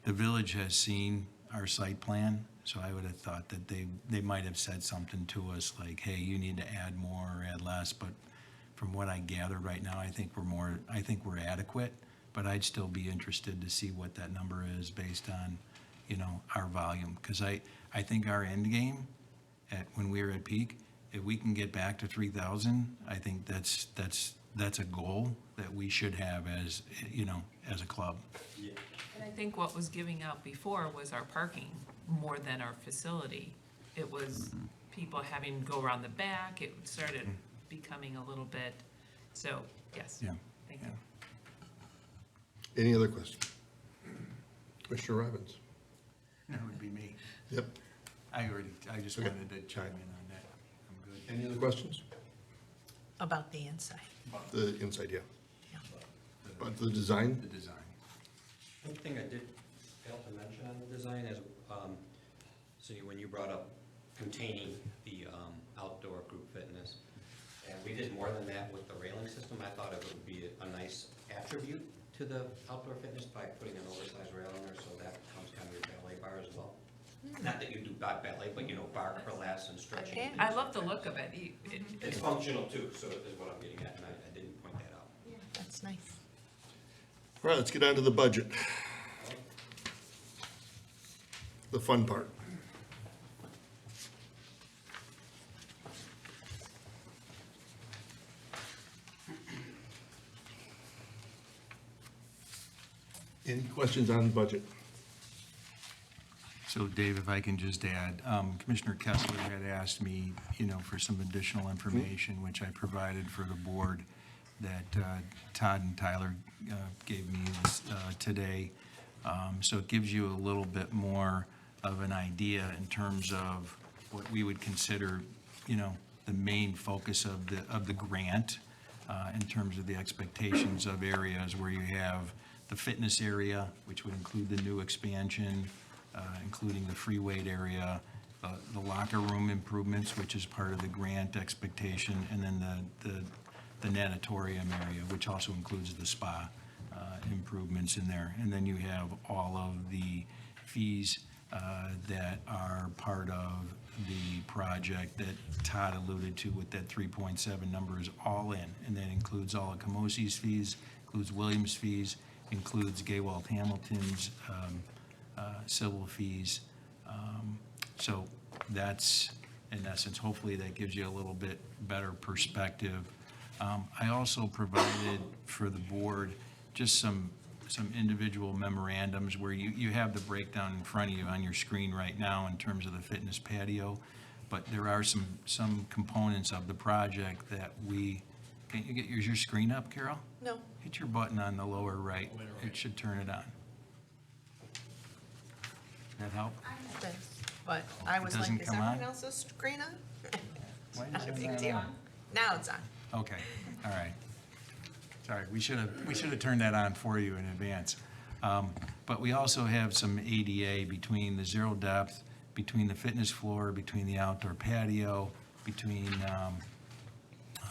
the village has seen our site plan. So I would have thought that they might have said something to us like, hey, you need to add more or add less. But from what I gather right now, I think we're adequate, but I'd still be interested to see what that number is based on, our volume. Because I think our end game when we were at peak, if we can get back to 3,000, I think that's a goal that we should have as a club. And I think what was giving out before was our parking more than our facility. It was people having to go around the back. It started becoming a little bit, so, yes. Yeah. Thank you. Any other questions? Commissioner Robbins? That would be me. Yep. I just Okay. wanted to chime in on that. I'm good. Any other questions? About the inside. The inside, yeah. Yeah. But the design? The design. One thing I did fail to mention on the design is, so when you brought up containing the outdoor group fitness, and we did more than that with the railing system. I thought it would be a nice attribute to the outdoor fitness by putting an oversized rail in there, so that becomes kind of your ballet bar as well. Not that you do ballet, but bar burlesque and stretching. Okay. I love the look of it. It's functional too, so is what I'm getting at, and I didn't point that out. That's nice. All right, let's get on to the budget. The fun part. Any questions on the budget? So Dave, if I can just add, Commissioner Kessler had asked me, for some additional information, which I provided for the board, that Todd and Tyler gave me today. So it gives you a little bit more of an idea in terms of what we would consider, the main focus of the grant, in terms of the expectations of areas where you have the fitness area, which would include the new expansion, including the free weight area, the locker room improvements, which is part of the grant expectation, and then the natatorium area, which also includes the spa improvements in there. And then you have all of the fees that are part of the project that Todd alluded to with that 3.7 number is all in. And that includes all of Camosi's fees, includes Williams' fees, includes Gaywald Hamilton's civil fees. So that's, in essence, hopefully that gives you a little bit better perspective. I also provided for the board just some individual memorandums where you have the breakdown in front of you on your screen right now in terms of the fitness patio, but there are some components of the project that can you get your screen up, Carol? No. Hit your button on the lower right. It should turn it on. That help? This, but I was doesn't like, is come everyone on? else's screen on? Why Not is a it big not deal. on? Now it's on. Okay, all right. Sorry, we should have turned that on for you in advance. But we also have some ADA between the zero depth, between the fitness floor, between the outdoor patio, between,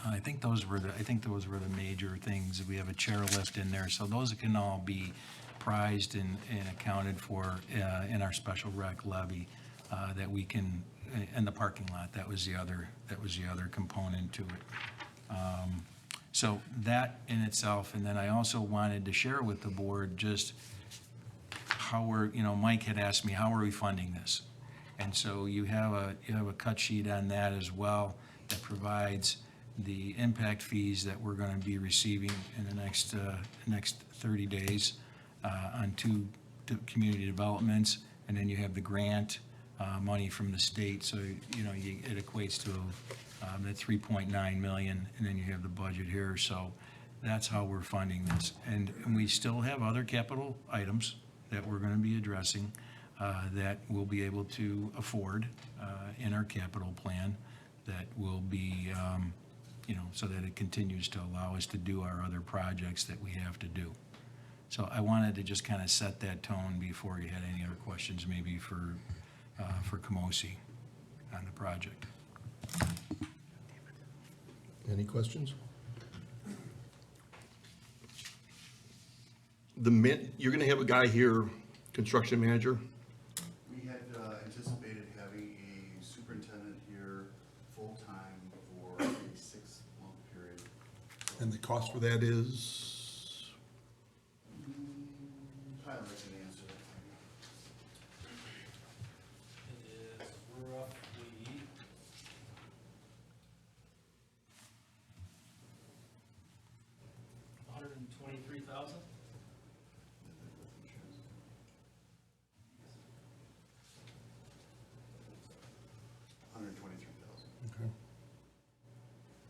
I think those were the major things. We have a chairlift in there, so those can all be prized and accounted for in our special rec levy that we can, in the parking lot. That was the other component to it. So that in itself, and then I also wanted to share with the board just how Mike had asked me, how are we funding this? And so you have a cut sheet on that as well that provides the impact fees that we're going to be receiving in the next 30 days on two community developments, and then you have the grant money from the state, so it equates to that 3.9 million, and then you have the budget here, so that's how we're funding this. And we still have other capital items that we're going to be addressing that we'll be able to afford in our capital plan that will be, so that it continues to allow us to do our other projects that we have to do. So I wanted to just kind of set that tone before you had any other questions, maybe for Camosi on the project. Any questions? You're gonna have a guy here, construction manager? We had anticipated having a superintendent here full-time for a 6-month period. And the cost for that is? Tyler can answer that. It is roughly $123,000. $123,000. Okay.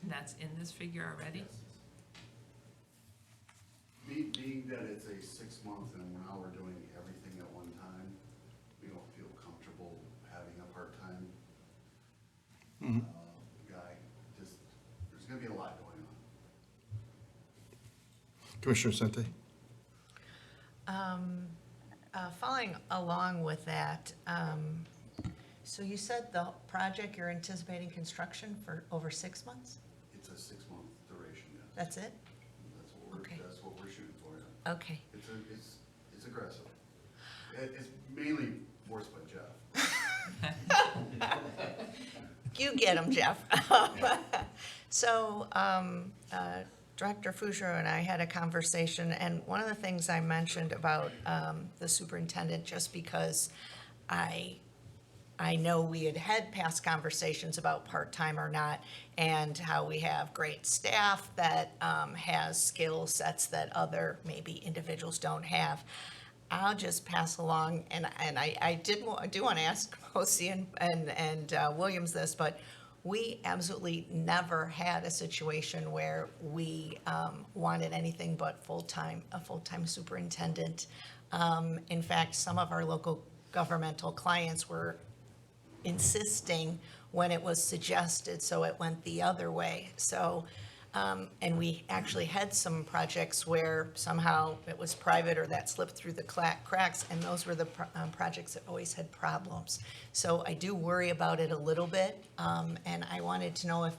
And that's in this figure already? Being that it's a 6-month and now we're doing everything at one time, we don't feel comfortable having a part-time guy. Just, there's gonna be a lot going on. Commissioner Sente? Following along with that, so you said the project, you're anticipating construction for over 6 months? It's a 6-month duration, yes. That's it? Okay. That's what we're shooting for, yeah. Okay. It's aggressive. It's mainly forced by Jeff. You get them, Jeff. So, Director Fougereau and I had a conversation, and one of the things I mentioned about the superintendent, just because I know we had past conversations about part-time or not, and how we have great staff that has skill sets that other maybe individuals don't have. I'll just pass along, and I do want to ask Mosi and Williams this, but we absolutely never had a situation where we wanted anything but a full-time superintendent. In fact, some of our local governmental clients were insisting when it was suggested, so it went the other way. So, and we actually had some projects where somehow it was private or that slipped through the cracks, and those were the projects that always had problems. So I do worry about it a little bit, and I wanted to know if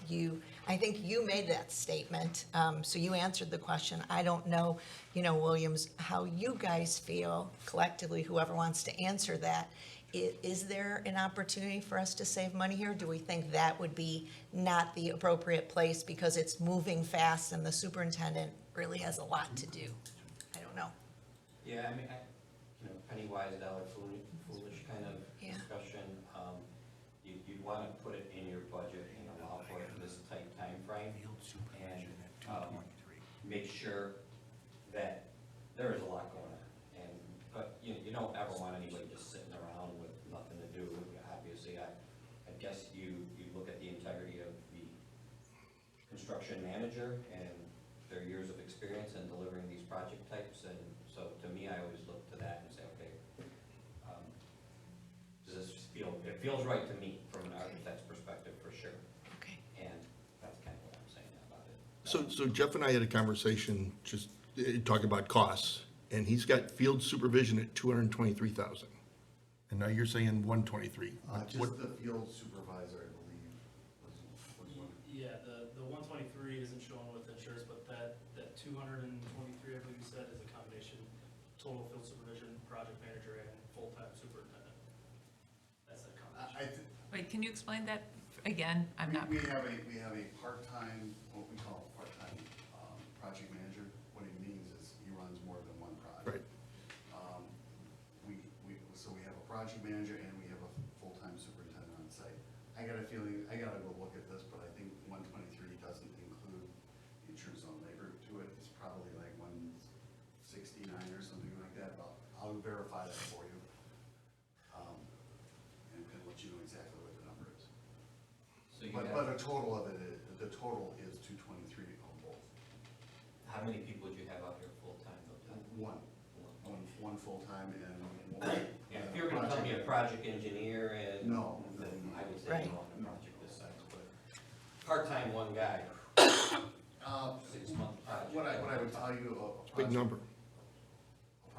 I think you made that statement, so you answered the question. I don't know, Williams, how you guys feel collectively, whoever wants to answer that. Is there an opportunity for us to save money here? Do we think that would be not the appropriate place because it's moving fast and the superintendent really has a lot to do? I don't know. Yeah, I mean, penny wise, dollar foolish kind of Yeah. discussion. You want to put it in your budget and allow for it in this tight timeframe. And make sure that there is a lot going on. But you don't ever want anybody just sitting around with nothing to do. Obviously, I guess you look at the integrity of the construction manager and their years of experience in delivering these project types. And so to me, I always look to that and say, okay, does this feel, it feels right to me from an architect's perspective for sure. Okay. And that's kind of what I'm saying about it. So Jeff and I had a conversation just talking about costs, and he's got field supervision at 223,000. And now you're saying 123. What- Just the field supervisor, I believe, was one. Yeah, the 123 isn't shown with insurance, but that 223, I believe you said, is a combination, total field supervision, project manager, and full-time superintendent. That's that combination. Wait, can you explain that again? I'm not, We have a part-time, what we call a part-time project manager. What he means is he runs more than one project. Right. So we have a project manager and we have a full-time superintendent on site. I got a feeling, I gotta go look at this, but I think 123 doesn't include the insurance on labor to it. It's probably like 169 or something like that, but I'll verify that for you. And can let you know exactly what the number is. So you But have, the total of it, the total is 223 on both. how many people do you have out here full-time? One full-time and one. Yeah, if you're gonna tell me a project engineer and. No. Then I would say Right. no on a project this size, but part-time, one guy, 6-month project. What I would tell you, Big number. a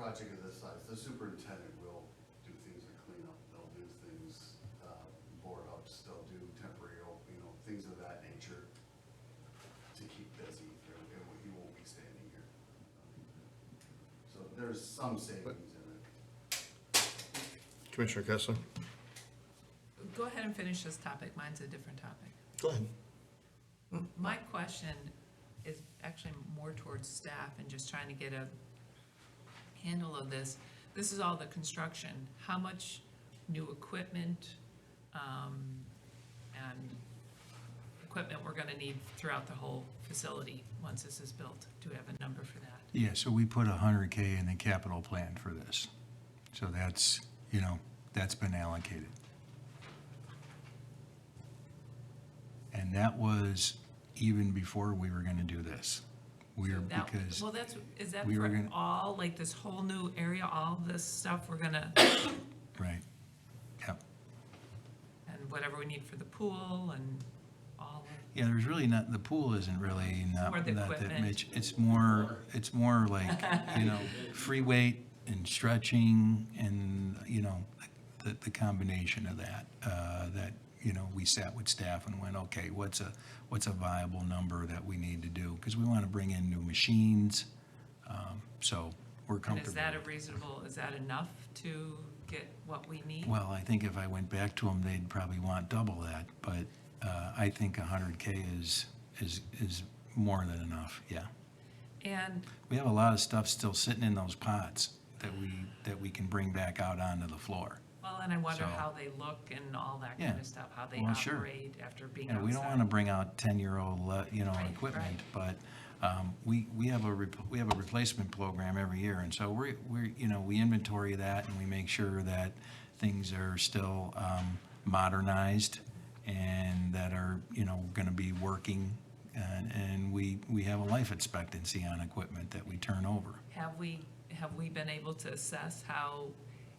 project of this size, the superintendent will do things like clean up, they'll do things, board ups, they'll do temporary, things of that nature to keep busy. He won't be standing here. So there's some savings in it. Commissioner Kessler? go ahead and finish this topic. Mine's a different topic. Go ahead. My question is actually more towards staff and just trying to get a handle of this. This is all the construction. How much new equipment and equipment we're gonna need throughout the whole facility once this is built? Do we have a number for that? Yeah, so we put $100K in the capital plan for this. So that's, that's been allocated. And that was even before we were gonna do this. That- Because, Well, is that we were for gonna- all, like this whole new area, all this stuff we're gonna, right, yep. and whatever we need for the pool and all of Yeah, there's really not, the pool isn't really not More the that equipment. much. It's more like, free weight and stretching and, the combination of that, we sat with staff and went, okay, what's a viable number that we need to do? Because we want to bring in new machines, so we're And comfortable. is that enough to get what we need? Well, I think if I went back to them, they'd probably want double that, but I think 100K is more than enough, yeah. And, We have a lot of stuff still sitting in those pots that we can bring back out onto the floor. well, and I wonder So- how they look and all that Yeah. kind of stuff, how they Well, sure. operate after being And outside. we don't want to bring out 10-year-old, Right, equipment, but we have a replacement program every year, and so we inventory that and we make sure that things are still modernized and that are, going to be working, and we have a life expectancy on equipment that we turn over. Have we been able to assess how,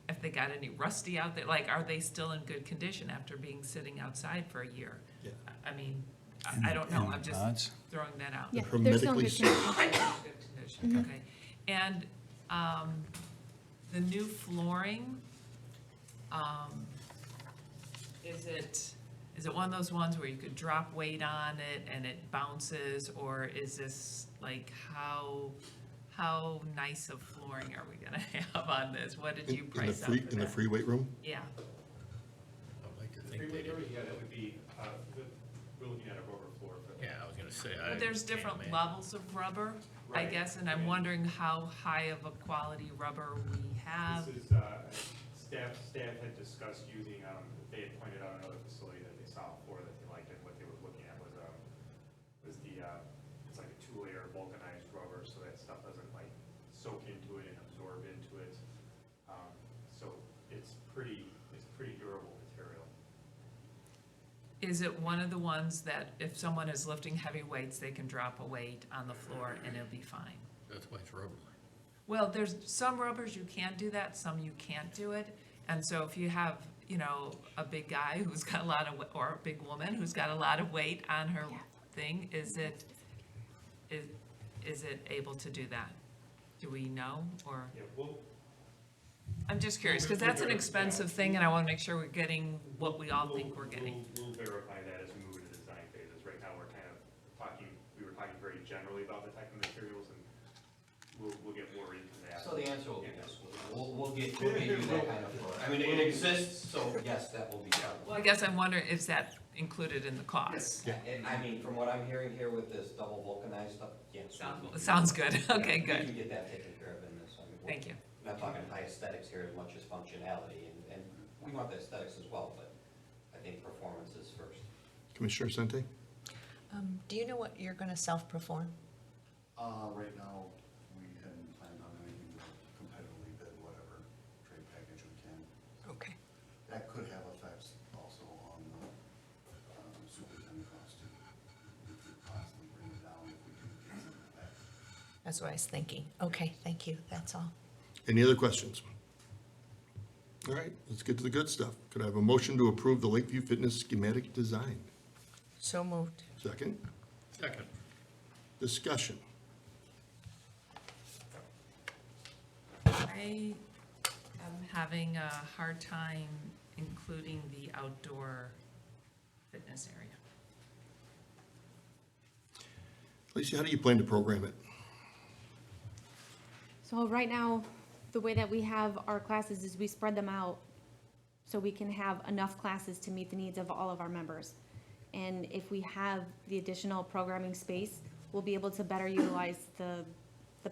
if they got any rusty out there, like, are they still in good condition after being sitting outside for a year? Yeah. I mean, In I the- don't know, in the I'm just pods? throwing that out. Yeah, They're they're still in hermetically good sealed. condition. Good condition, okay. And the new flooring, is it one of those ones where you could drop weight on it and it bounces, or is this like how nice of flooring are we gonna have on this? What did you price out for that? In the free weight room? Yeah, I'd like to The think they free did. weight, yeah, that would be, we're looking at a rubber floor for that. Yeah, I was gonna say. but there's different levels of rubber, I Right. guess, and I'm wondering how high of a quality rubber we have. This is, staff had discussed using, they had pointed out another facility that they absorb into it. So it's pretty durable material. Is it one of the ones that if someone is lifting heavy weights, they can drop a weight on the floor and it'll be fine? That's why it's rubber. Well, there's some rubbers you can't do that, some you can't do it. And so if you have, you know, a big guy who's got a lot of, or a big woman who's got a lot of weight on her thing, is it able to do that? Do we know, or? Yeah, well, I'm just curious, because that's an expensive thing, and I want to make sure we're getting what we all think we're getting. We'll verify that as we move into design phases. Right now, we're kind of talking, we were talking very generally about the type of materials, and we'll get more into that. So the answer will be yes. We'll get you that kind of floor. I mean, it exists, so yes, that will be covered. Well, I guess I'm wondering, is that included in the cost? I mean, from what I'm hearing here with this double vulcanized stuff, yes. Sounds good, okay, We good, can get that taken care of in this. I mean, we're thank you. not talking high aesthetics here as much as functionality, and we want the aesthetics as well, but I think performance is first. Commissioner Sente? Do you know what you're going to self-perform? Right now, we hadn't planned on anything to competitively bid whatever trade package we can. Okay. That could have effects also on the superintendent cost too. We could possibly bring it down if we can get some of that. That's what I was thinking. Okay, thank you. That's all. Any other questions? All right, let's get to the good stuff. Could I have a motion to approve the Lakeview Fitness schematic design? So moved. Second, Second. discussion. I am having a hard time including the outdoor fitness area. Lacey, how do you plan to program it? So right now, the way that we have our classes is we spread them out so we can have enough classes to meet the needs of all of our members. And if we have the additional programming space, we'll be able to better utilize the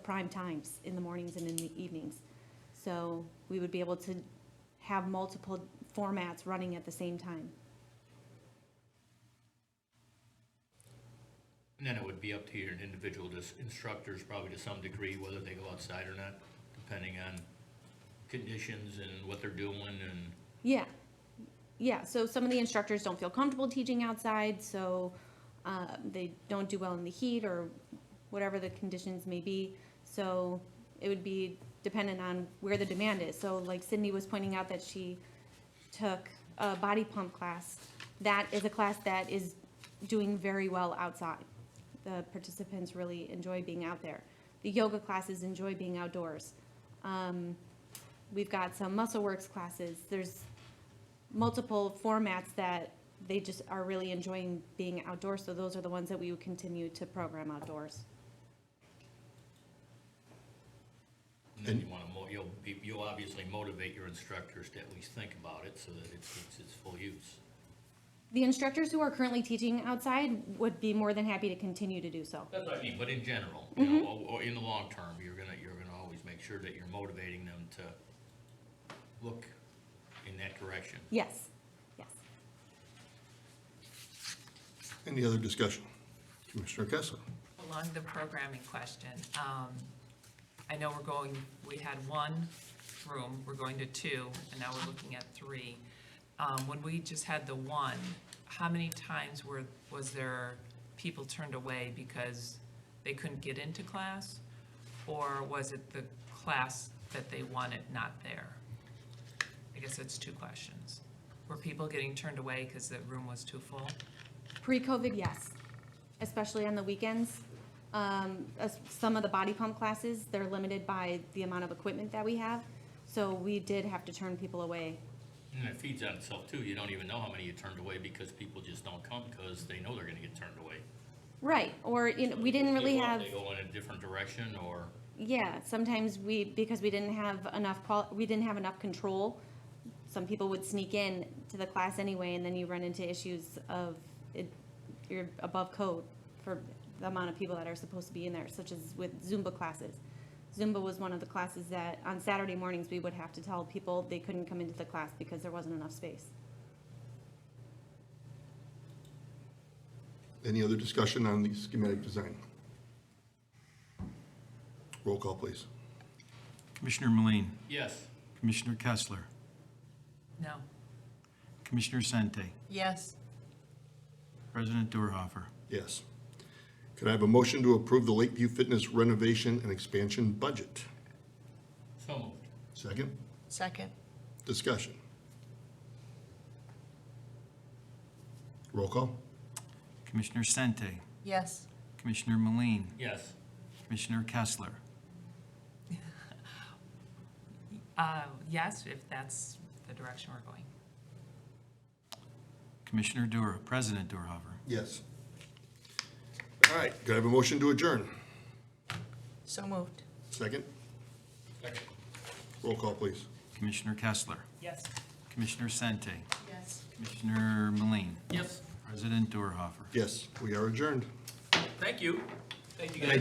prime times in the mornings and in the evenings. So we would be able to have multiple formats running at the same time. And then it would be up to your individual instructors, probably to some degree, whether they go outside or not, depending on conditions and what they're doing and. Yeah, so some of the instructors don't feel comfortable teaching outside, so they don't do well in the heat or whatever the conditions may be. So it would be dependent on where the demand is. So like Sydney was pointing out that she took a body pump class. That is a class that is doing very well outside. The participants really enjoy being out there. The yoga classes enjoy being outdoors. We've got some muscle works classes. There's multiple formats that they just are really enjoying being outdoors, so those are the ones that we would continue to program outdoors. And then you want to, you'll obviously motivate your instructors to at least think about it so that it's its full use. The instructors who are currently teaching outside would be more than happy to continue to do so. That's what I mean, but in general, you know, or in the long term, you're gonna always make sure that you're motivating them to look in that direction. Yes, yes. Any other discussion? Commissioner Kessler? Along the programming question, I know we had one room, we're going to two, and now we're looking at three. When we just had the one, how many times was there people turned away because they couldn't get into class? Or was it the class that they wanted not there? I guess that's two questions. Were people getting turned away because the room was too full? Pre-COVID, yes, especially on the weekends. Some of the body pump classes, they're limited by the amount of equipment that we have, so we did have to turn people away. And it feeds on itself too. You don't even know how many you turned away because people just don't come because they know they're gonna get turned away. Right, or, we didn't really have. They go in a different direction or. Yeah, sometimes because we didn't have enough control, some people would sneak in to the class anyway, and then you run into issues of you're above code for the amount of people that are supposed to be in there, such as with Zumba classes. Zumba was one of the classes that on Saturday mornings we would have to tell people they couldn't come into the class because there wasn't enough space. Any other discussion on the schematic design? Roll call, please. Commissioner Meline, Yes. Commissioner Kessler, No. Commissioner Sente, Yes. President Dorhofer. Yes. Could I have a motion to approve the Lakeview Fitness renovation and expansion budget? So moved. Second, Second. discussion. Roll call? Commissioner Sente, Yes. Commissioner Meline, Yes. Commissioner Kessler, Yes, if that's the direction we're going. Commissioner President Dorhofer. Yes. All right, could I have a motion to adjourn? So moved. Second, Second. roll call, please. Commissioner Kessler, Yes. Commissioner Sente, Yes. Commissioner Meline, Yes. President Dorhofer. Yes, we are adjourned. Thank you. Thank you guys.